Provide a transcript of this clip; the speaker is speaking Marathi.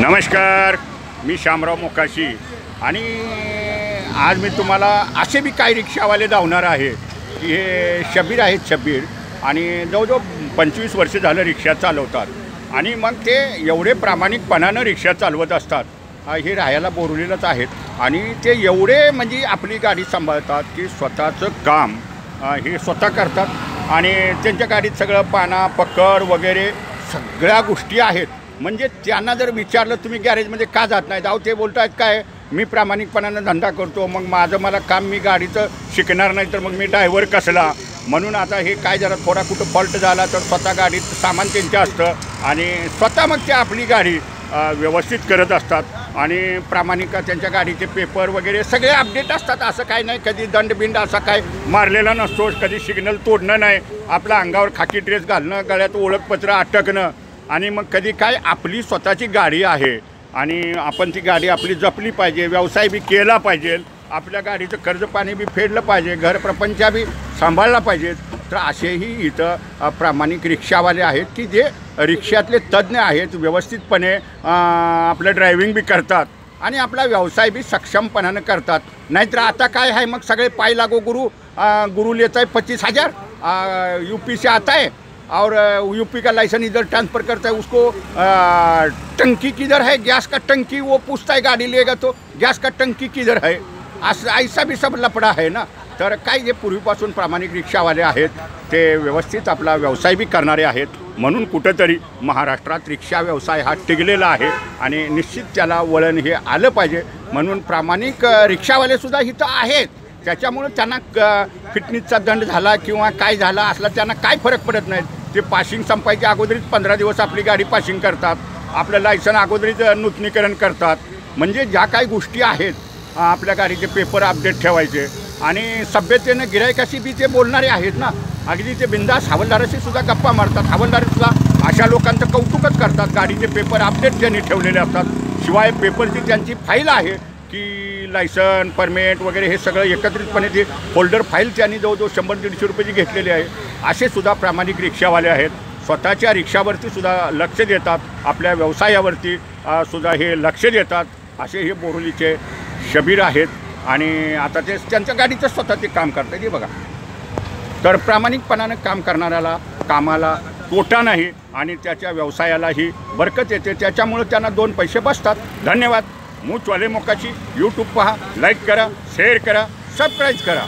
नमस्कार, मी शामराव मोकाशी आणि आज मी तुम्हाला असे बी काही रिक्षावाले धावणार आहे की हे शब्बीर आहेत शब्बीर आणि जवळजवळ 25 वर्ष झालं रिक्षा चालवतात आणि मग ते एवढे प्रामाणिकपणानं रिक्षा चालवत असतात. हे राहायला बोरिवलीलाच आहेत आणि ते एवढे म्हणजे आपली गाडी सांभाळतात की स्वतःचं काम हे स्वतः करतात आणि त्यांच्या गाडीत सगळं पाना पकड वगैरे सगळ्या गोष्टी आहेत. म्हणजे त्यांना जर विचारलं तुम्ही गॅरेजमध्ये का जात नाही, जाऊ ते बोलत आहेत काय मी प्रामाणिकपणानं धंदा करतो, मग मला काम मी गाडीचं शिकणार नाही तर मग मी ड्रायव्हर कसला. म्हणून आता हे काय जरा थोडा कुठं फॉल्ट झाला तर स्वतः गाडीत सामान त्यांचं असतं आणि स्वतः मग ते आपली गाडी व्यवस्थित करत असतात आणि प्रामाणिक त्यांच्या गाडीचे पेपर वगैरे सगळे अपडेट असतात. असं काय नाही कधी दंडबिंड असा काय मारलेला नसतो, कधी सिग्नल तोडणं नाही, आपल्या अंगावर खाकी ड्रेस घालणं, गळ्यात ओळखपत्र अटकणं आणि मग कधी काय आपली स्वतःची गाडी आहे आणि आपण ती गाडी आपली जपली पाहिजे, व्यवसाय बी केला पाहिजे, आपल्या गाडीचं कर्ज पाणी बी फेडलं पाहिजे, घर प्रपंच बी सांभाळला पाहिजे. तर असेही इथं प्रामाणिक रिक्षावाले आहेत की जे रिक्षातले तज्ज्ञ आहेत, व्यवस्थितपणे आपलं ड्रायव्हिंग बी करतात आणि आपला व्यवसाय बी सक्षमपणानं करतात. नाहीतर आता काय आहे मग सगळे पाय लागो गुरु लेता है 25,000 यूपी से आता है और यूपी का लाइसेंस इधर ट्रांसफ़र करता है, उसको टंकी किधर है, गैस का टंकी वो पूछता है, गाड़ी लेगा तो गैस का टंकी किधर है, ऐसा भी सब लफड़ा है ना. तर काय जे पूर्वीपासून प्रामाणिक रिक्षावाले आहेत ते व्यवस्थित आपला व्यवसाय बी करणारे आहेत. म्हणून कुठंतरी महाराष्ट्रात रिक्षा व्यवसाय हा टिकलेला आहे आणि निश्चित त्याला वळण हे आलं पाहिजे. म्हणून प्रामाणिक रिक्षावालेसुद्धा इथं आहेत. त्याच्यामुळं त्यांना फिटनेसचा दंड झाला किंवा काय झाला असला त्यांना काय फरक पडत नाही. ते पासिंग संपायच्या अगोदरीच 15 दिवस आपली गाडी पासिंग करतात, आपलं लायसन अगोदरीच नूतनीकरण करतात. म्हणजे ज्या काही गोष्टी आहेत आपल्या गाडीचे पेपर अपडेट ठेवायचे आणि सभ्यतेनं गिऱ्हाईकाशी बी ते बोलणारे आहेत ना. अगदी ते बिंदास हवालदाराशी सुद्धा गप्पा मारतात, हवालदारसुद्धा अशा लोकांचं कौतुकच करतात. गाडीचे पेपर अपडेट त्यांनी ठेवलेले असतात. शिवाय पेपरची त्यांची फाईल आहे की लायसन परमिट वगैरे हे सगळं एकत्रितपणे ते फोल्डर फाईल त्यांनी जवळजवळ 100-150 रुपयाची घेतलेली आहे. असे सुद्धा प्रामाणिक रिक्षावाले आहेत. स्वतःच्या रिक्षावरती सुद्धा लक्ष देतात, आपल्या व्यवसायावरती सुद्धा हे लक्ष देतात. असे हे बोरिवलीचे शब्बीर आहेत आणि आता ते त्यांच्या गाडीचं स्वतः ते काम करतात. हे बघा, तर प्रामाणिकपणानं काम करणाऱ्याला कामाला तोटा नाही आणि त्याच्या व्यवसायालाही बरकत येते. त्याच्यामुळे त्यांना 2 पैसे बसतात. धन्यवाद. मूचवाले मोकाची यूट्यूब पहा, लाईक करा, शेअर करा, सबस्क्राईब करा.